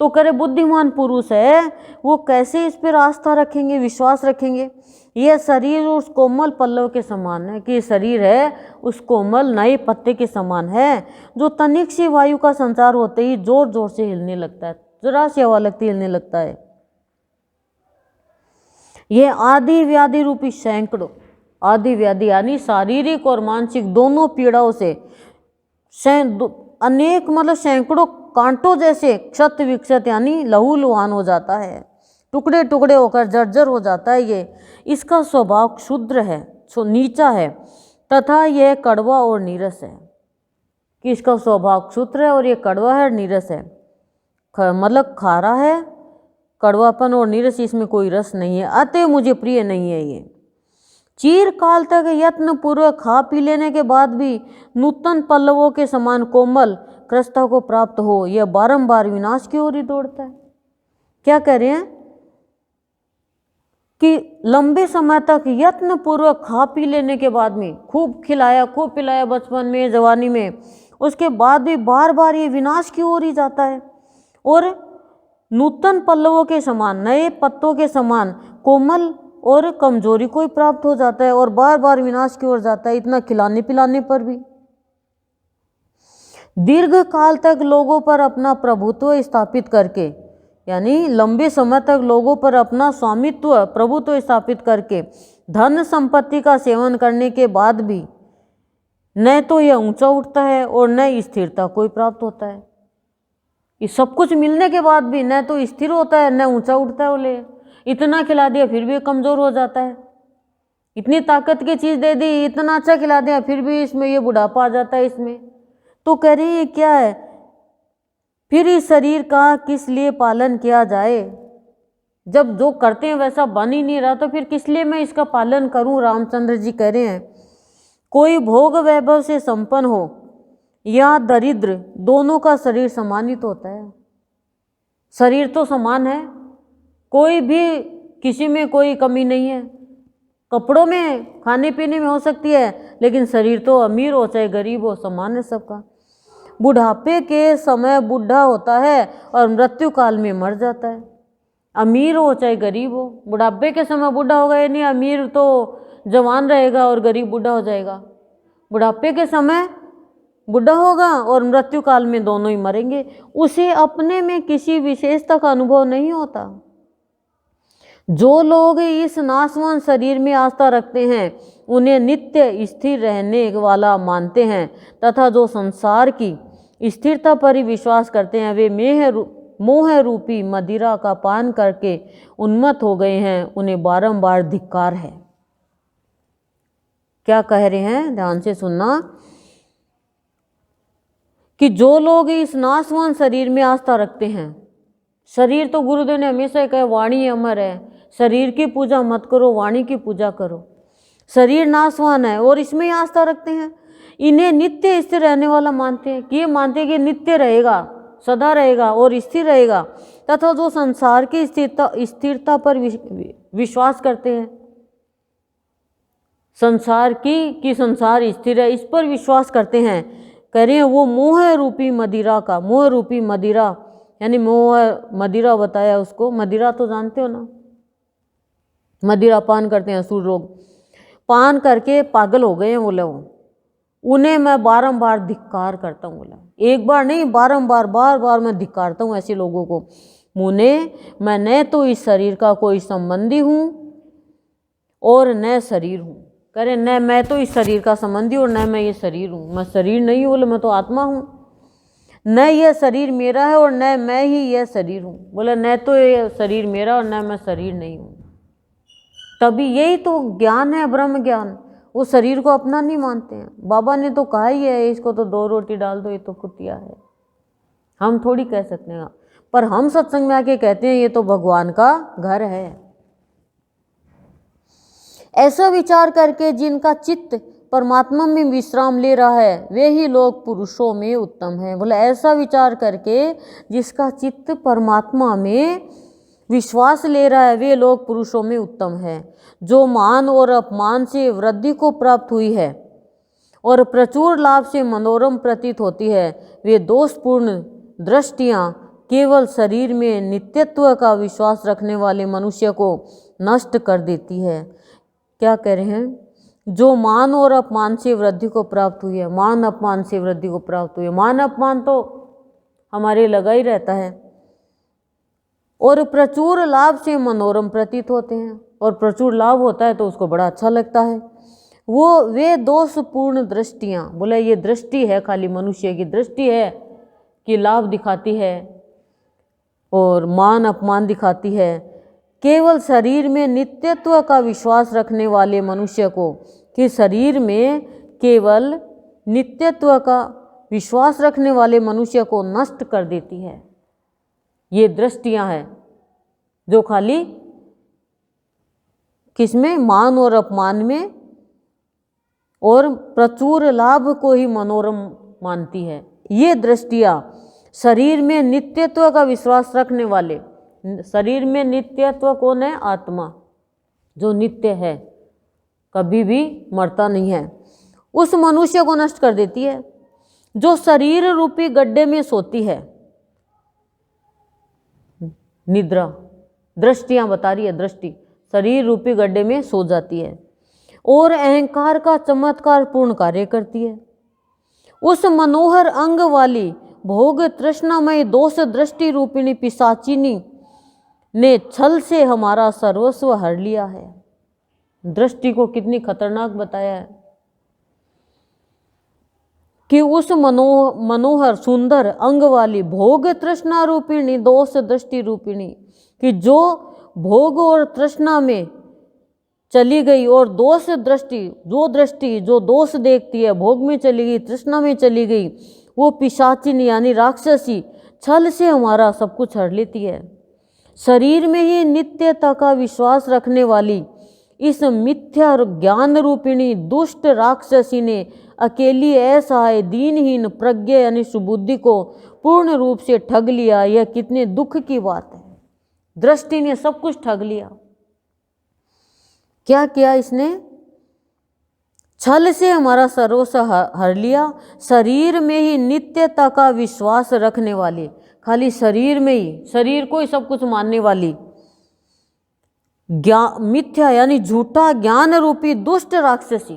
तो करे बुद्धिमान पुरुष है, वो कैसे इस पर आस्था रखेंगे, विश्वास रखेंगे। यह शरीर उस कोमल पल्लव के समान है, कि शरीर है उस कोमल नए पत्ते के समान है जो तनिक सी वायु का संचार होते ही जोर जोर से हिलने लगता है, जरा सी हवा लगती हिलने लगता है। यह आदि व्याधि रूपी सैकड़ों, आदि व्याधि यानी शारीरिक और मानसिक दोनों पीड़ाओं से अनेक मतलब सैकड़ों कांटों जैसे क्षत विक्षत यानी लहूलुहान हो जाता है, टुकड़े टुकड़े होकर जर्जर हो जाता है। ये इसका स्वभाव क्षुद्र है, नीचा है, तथा यह कड़वा और नीरस है। कि इसका स्वभाव क्षुद्र है और ये कड़वा है, नीरस है, मतलब खारा है, कड़वापन और नीरस, इसमें कोई रस नहीं है, अतः मुझे प्रिय नहीं है। ये चीर काल तक यत्न पूर्वक खा पी लेने के बाद भी नूतन पल्लवों के समान कोमल कृष्णता को प्राप्त हो, यह बारंबार विनाश की ओर ही दौड़ता है। क्या कह रहे हैं कि लंबे समय तक यत्न पूर्वक खा पी लेने के बाद में खूब खिलाया खूब पिलाया बचपन में जवानी में, उसके बाद भी बार बार ये विनाश की ओर ही जाता है और नूतन पल्लवों के समान नए पत्तों के समान कोमल और कमजोरी को ही प्राप्त हो जाता है और बार बार विनाश की ओर जाता है, इतना खिलाने पिलाने पर भी। दीर्घ काल तक लोगों पर अपना प्रभुत्व स्थापित करके, यानी लंबे समय तक लोगों पर अपना स्वामित्व प्रभुत्व स्थापित करके धन संपत्ति का सेवन करने के बाद भी न तो यह ऊंचा उठता है और न स्थिरता कोई प्राप्त होता है। ये सब कुछ मिलने के बाद भी न तो स्थिर होता है न ऊंचा उठता है। बोले इतना खिला दिया फिर भी कमजोर हो जाता है, इतनी ताकत की चीज दे दी, इतना अच्छा खिला दिया फिर भी इसमें ये बुढ़ापा आ जाता है इसमें। तो कह रही है क्या है, फिर इस शरीर का किस लिए पालन किया जाए, जब जो करते हैं वैसा बन ही नहीं रहा तो फिर किस लिए मैं इसका पालन करूं। रामचंद्र जी कह रहे हैं कोई भोग वैभव से संपन्न हो या दरिद्र, दोनों का शरीर सम्मानित होता है। शरीर तो समान है, कोई भी किसी में कोई कमी नहीं है, कपड़ों में खाने पीने में हो सकती है, लेकिन शरीर तो अमीर हो चाहे गरीब हो समान है सबका। बुढ़ापे के समय बूढ़ा होता है और मृत्यु काल में मर जाता है, अमीर हो चाहे गरीब हो। बुढ़ापे के समय बूढ़ा होगा, यानी अमीर तो जवान रहेगा और गरीब बूढ़ा हो जाएगा। बुढ़ापे के समय बूढ़ा होगा और मृत्यु काल में दोनों ही मरेंगे। उसे अपने में किसी विशेषता का अनुभव नहीं होता। जो लोग इस नाशवान शरीर में आस्था रखते हैं उन्हें नित्य स्थिर रहने वाला मानते हैं, तथा जो संसार की स्थिरता पर ही विश्वास करते हैं वे मोह रूपी मदिरा का पान करके उन्मत्त हो गए हैं, उन्हें बारंबार धिक्कार है। क्या कह रहे हैं, ध्यान से सुनना, कि जो लोग इस नाशवान शरीर में आस्था रखते हैं, शरीर तो गुरुदेव ने हमेशा कहा वाणी अमर है, शरीर की पूजा मत करो वाणी की पूजा करो। शरीर नाशवान है और इसमें ही आस्था रखते हैं, इन्हें नित्य स्थिर रहने वाला मानते हैं, कि ये मानते हैं कि नित्य रहेगा, सदा रहेगा और स्थिर रहेगा, तथा जो संसार की स्थिरता पर विश्वास करते हैं, संसार की संसार स्थिर है, इस पर विश्वास करते हैं, कह रहे हैं वो मोह रूपी मदिरा का, मोह रूपी मदिरा यानी मोह मदिरा बताया उसको, मदिरा तो जानते हो ना, मदिरा पान करते हैं असुर लोग, पान करके पागल हो गए हैं बोले वो, उन्हें मैं बारंबार धिक्कार करता हूँ बोला, एक बार नहीं बारंबार बार बार मैं धिक्कारता हूँ ऐसे लोगों को। मुने मैं न तो इस शरीर का कोई संबंधी हूँ और न शरीर हूँ, करे न मैं तो इस शरीर का संबंधी और न मैं ये शरीर हूँ, मैं शरीर नहीं हूँ बोले, मैं तो आत्मा हूँ, न यह शरीर मेरा है और न मैं ही यह शरीर हूँ, बोले न तो ये शरीर मेरा और न मैं शरीर नहीं हूँ। तभी यही तो ज्ञान है, ब्रह्म ज्ञान। वो शरीर को अपना नहीं मानते हैं। बाबा ने तो कहा ही है इसको तो 2 रोटी डाल दो, ये तो कुतिया है, हम थोड़ी कह सकते हैं, पर हम सत्संग में आके कहते हैं ये तो भगवान का घर है। ऐसा विचार करके जिनका चित्त परमात्मा में विश्राम ले रहा है वे ही लोग पुरुषों में उत्तम हैं। बोले ऐसा विचार करके जिसका चित्त परमात्मा में विश्वास ले रहा है वे लोग पुरुषों में उत्तम है। जो मान और अपमान से वृद्धि को प्राप्त हुई है और प्रचुर लाभ से मनोरम प्रतीत होती है, वे दोषपूर्ण दृष्टियां केवल शरीर में नित्यत्व का विश्वास रखने वाले मनुष्य को नष्ट कर देती है। क्या कह रहे हैं? जो मान और अपमान से वृद्धि को प्राप्त हुई है, मान अपमान से वृद्धि को प्राप्त हुई है। मान अपमान तो हमारे लगा ही रहता है और प्रचुर लाभ से मनोरम प्रतीत होते हैं, और प्रचुर लाभ होता है तो उसको बड़ा अच्छा लगता है। वे दोषपूर्ण दृष्टियां, बोले ये दृष्टि है, खाली मनुष्य की दृष्टि है कि लाभ दिखाती है और मान अपमान दिखाती है। केवल शरीर में नित्यत्व का विश्वास रखने वाले मनुष्य को, कि शरीर में केवल नित्यत्व का विश्वास रखने वाले मनुष्य को नष्ट कर देती है। ये दृष्टियां हैं जो खाली किसमें, मान और अपमान में, और प्रचुर लाभ को ही मनोरम मानती है। ये दृष्टियां शरीर में नित्यत्व का विश्वास रखने वाले, शरीर में नित्यत्व कौन है? आत्मा, जो नित्य है, कभी भी मरता नहीं है, उस मनुष्य को नष्ट कर देती है। जो शरीर रूपी गड्ढे में सोती है, निद्रा, दृष्टियां बता रही है, दृष्टि शरीर रूपी गड्ढे में सो जाती है और अहंकार का चमत्कार पूर्ण कार्य करती है। उस मनोहर अंग वाली भोग तृष्णामय दोष दृष्टि रूपिणी पिशाचिनी ने छल से हमारा सर्वस्व हर लिया है। दृष्टि को कितनी खतरनाक बताया है कि उस मनोहर सुंदर अंग वाली भोग तृष्णा रूपिणी दोष दृष्टि रूपिणी, कि जो भोग और तृष्णा में चली गई और दोष दृष्टि, जो दृष्टि जो दोष देखती है, भोग में चली गई, तृष्णा में चली गई, वो पिशाचिनी यानी राक्षसी छल से हमारा सब कुछ हर लेती है। शरीर में ही नित्यता का विश्वास रखने वाली इस मिथ्या ज्ञान रूपिणी दुष्ट राक्षसी ने अकेली असहाय दीनहीन प्रज्ञा यानी सुबुद्धि को पूर्ण रूप से ठग लिया। यह कितने दुख की बात है। दृष्टि ने सब कुछ ठग लिया। क्या किया इसने? छल से हमारा सर्वस्व हर लिया। शरीर में ही नित्यता का विश्वास रखने वाली, खाली शरीर में ही, शरीर को ही सब कुछ मानने वाली मिथ्या यानी झूठा ज्ञान रूपी दुष्ट राक्षसी,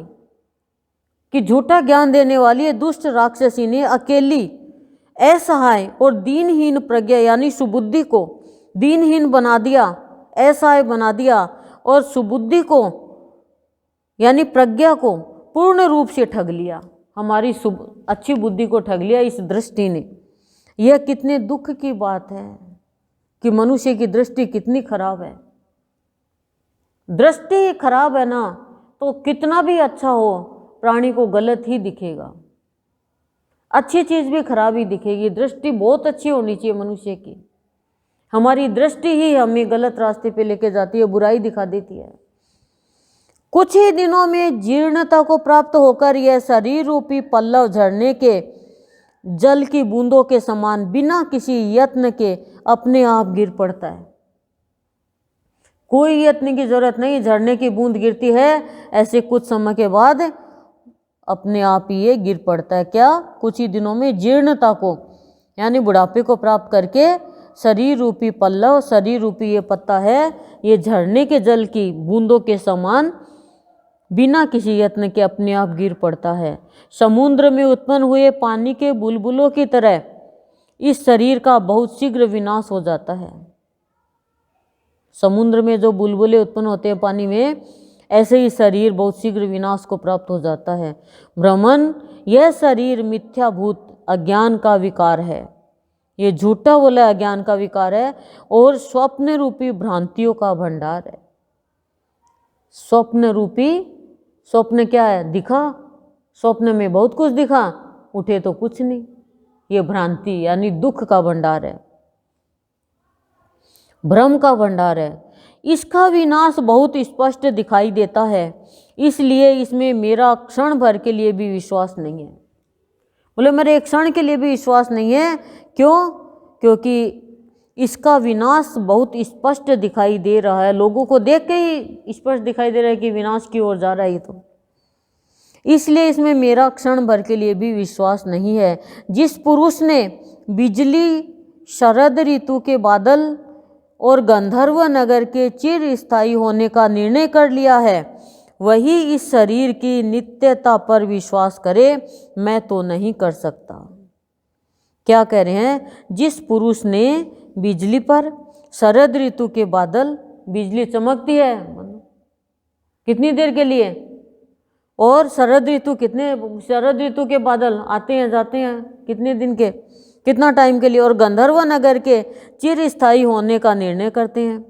कि झूठा ज्ञान देने वाली है दुष्ट राक्षसी ने अकेली असहाय और दीनहीन प्रज्ञा यानी सुबुद्धि को दीनहीन बना दिया, असहाय बना दिया, और सुबुद्धि को यानी प्रज्ञा को पूर्ण रूप से ठग लिया। हमारी अच्छी बुद्धि को ठग लिया इस दृष्टि ने। यह कितने दुख की बात है कि मनुष्य की दृष्टि कितनी खराब है। दृष्टि खराब है ना तो कितना भी अच्छा हो प्राणी को गलत ही दिखेगा, अच्छी चीज भी खराब ही दिखेगी। दृष्टि बहुत अच्छी होनी चाहिए मनुष्य की। हमारी दृष्टि ही हमें गलत रास्ते पे लेके जाती है, बुराई दिखा देती है। कुछ ही दिनों में जीर्णता को प्राप्त होकर यह शरीर रूपी पल्लव झड़ने के जल की बूंदों के समान बिना किसी यत्न के अपने आप गिर पड़ता है। कोई यत्न की जरूरत नहीं, झरने की बूंद गिरती है, ऐसे कुछ समय के बाद अपने आप ही ये गिर पड़ता है। क्या? कुछ ही दिनों में जीर्णता को यानी बुढ़ापे को प्राप्त करके शरीर रूपी पल्लव, शरीर रूपी ये पत्ता है, ये झरने के जल की बूंदों के समान बिना किसी यत्न के अपने आप गिर पड़ता है। समुद्र में उत्पन्न हुए पानी के बुलबुलों की तरह इस शरीर का बहुत शीघ्र विनाश हो जाता है। समुद्र में जो बुलबुले उत्पन्न होते हैं पानी में, ऐसे ही शरीर बहुत शीघ्र विनाश को प्राप्त हो जाता है। भ्रमण, यह शरीर मिथ्याभूत अज्ञान का विकार है, ये झूठा बोला अज्ञान का विकार है और स्वप्न रूपी भ्रांतियों का भंडार है। स्वप्न रूपी, स्वप्न क्या है? दिखा, स्वप्न में बहुत कुछ दिखा, उठे तो कुछ नहीं, ये भ्रांति यानी दुख का भंडार है, भ्रम का भंडार है। इसका विनाश बहुत स्पष्ट दिखाई देता है, इसलिए इसमें मेरा क्षण भर के लिए भी विश्वास नहीं है। बोले मेरे एक क्षण के लिए भी विश्वास नहीं है। क्यों? क्योंकि इसका विनाश बहुत स्पष्ट दिखाई दे रहा है, लोगों को देख के ही स्पष्ट दिखाई दे रहा है कि विनाश की ओर जा रहा है ये तो, इसलिए इसमें मेरा क्षण भर के लिए भी विश्वास नहीं है। जिस पुरुष ने बिजली, शरद ऋतु के बादल और गंधर्व नगर के चिर स्थायी होने का निर्णय कर लिया है, वही इस शरीर की नित्यता पर विश्वास करे, मैं तो नहीं कर सकता। क्या कह रहे हैं? जिस पुरुष ने बिजली पर, शरद ऋतु के बादल, बिजली चमकती है कितनी देर के लिए, और शरद ऋतु शरद ऋतु के बादल आते हैं जाते हैं कितने दिन के, कितना टाइम के लिए, और गंधर्व नगर के चिर स्थायी होने का निर्णय करते हैं।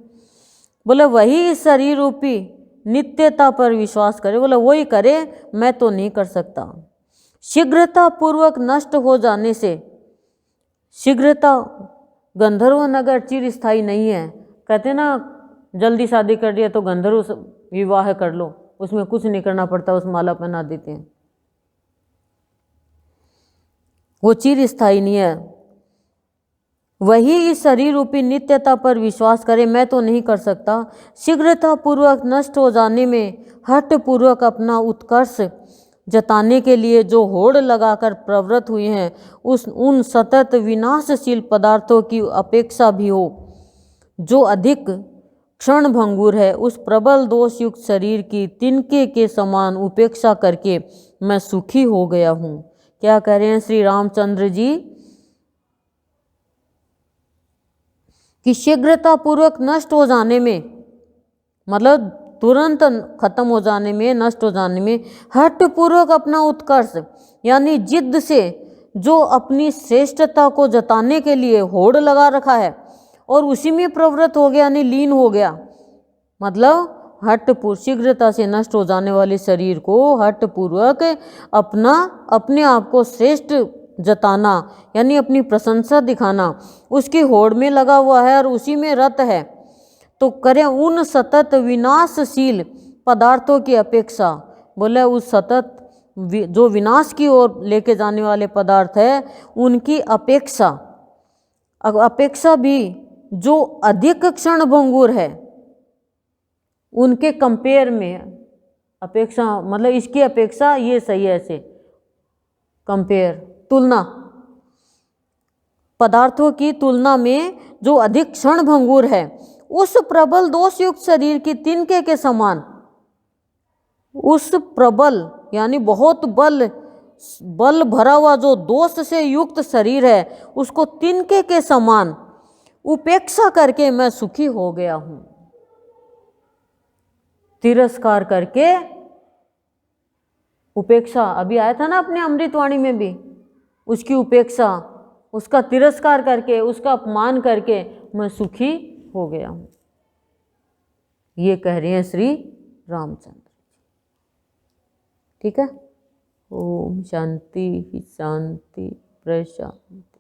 बोले वही इस शरीर रूपी नित्यता पर विश्वास करे, बोले वही करे, मैं तो नहीं कर सकता। शीघ्रता पूर्वक नष्ट हो जाने से, शीघ्रता, गंधर्व नगर चिर स्थायी नहीं है, कहते ना जल्दी शादी कर दिया तो गंधर्व विवाह कर लो, उसमें कुछ नहीं करना पड़ता, उस माला पहना देते हैं, वो चिर स्थायी नहीं है। वही इस शरीर रूपी नित्यता पर विश्वास करे, मैं तो नहीं कर सकता। शीघ्रता पूर्वक नष्ट हो जाने में हठ पूर्वक अपना उत्कर्ष जताने के लिए जो होड़ लगाकर प्रवृत्त हुए हैं, उन सतत विनाशशील पदार्थों की अपेक्षा भी हो जो अधिक क्षण भंगुर है, उस प्रबल दोष युक्त शरीर की तिनके के समान उपेक्षा करके मैं सुखी हो गया हूँ। क्या कह रहे हैं श्री रामचंद्र जी? कि शीघ्रता पूर्वक नष्ट हो जाने में, मतलब तुरंत खत्म हो जाने में, नष्ट हो जाने में, हठ पूर्वक अपना उत्कर्ष यानी जिद्द से जो अपनी श्रेष्ठता को जताने के लिए होड़ लगा रखा है और उसी में प्रवृत्त हो गया यानी लीन हो गया, मतलब शीघ्रता से नष्ट हो जाने वाले शरीर को हठ पूर्वक अपने आप को श्रेष्ठ जताना यानी अपनी प्रशंसा दिखाना, उसकी होड़ में लगा हुआ है और उसी में रत है, तो करें उन सतत विनाशशील पदार्थों की अपेक्षा। बोले उस सतत जो विनाश की ओर लेके जाने वाले पदार्थ है, उनकी अपेक्षा भी जो अधिक क्षण भंगुर है, उनके कंपेयर में, अपेक्षा मतलब इसकी अपेक्षा ये सही है, ऐसे कंपेयर, तुलना, पदार्थों की तुलना में जो अधिक क्षण भंगुर है, उस प्रबल दोष युक्त शरीर की तिनके के समान, उस प्रबल यानी बहुत बल भरा हुआ जो दोष से युक्त शरीर है, उसको तिनके के समान उपेक्षा करके मैं सुखी हो गया हूं। तिरस्कार करके उपेक्षा, अभी आया था ना अपने अमृतवाणी में भी, उसकी उपेक्षा, उसका तिरस्कार करके, उसका अपमान करके मैं सुखी हो गया हूं। ये कह रहे हैं श्री रामचंद्र। ठीक है। ओम शांति शांति प्रशांति।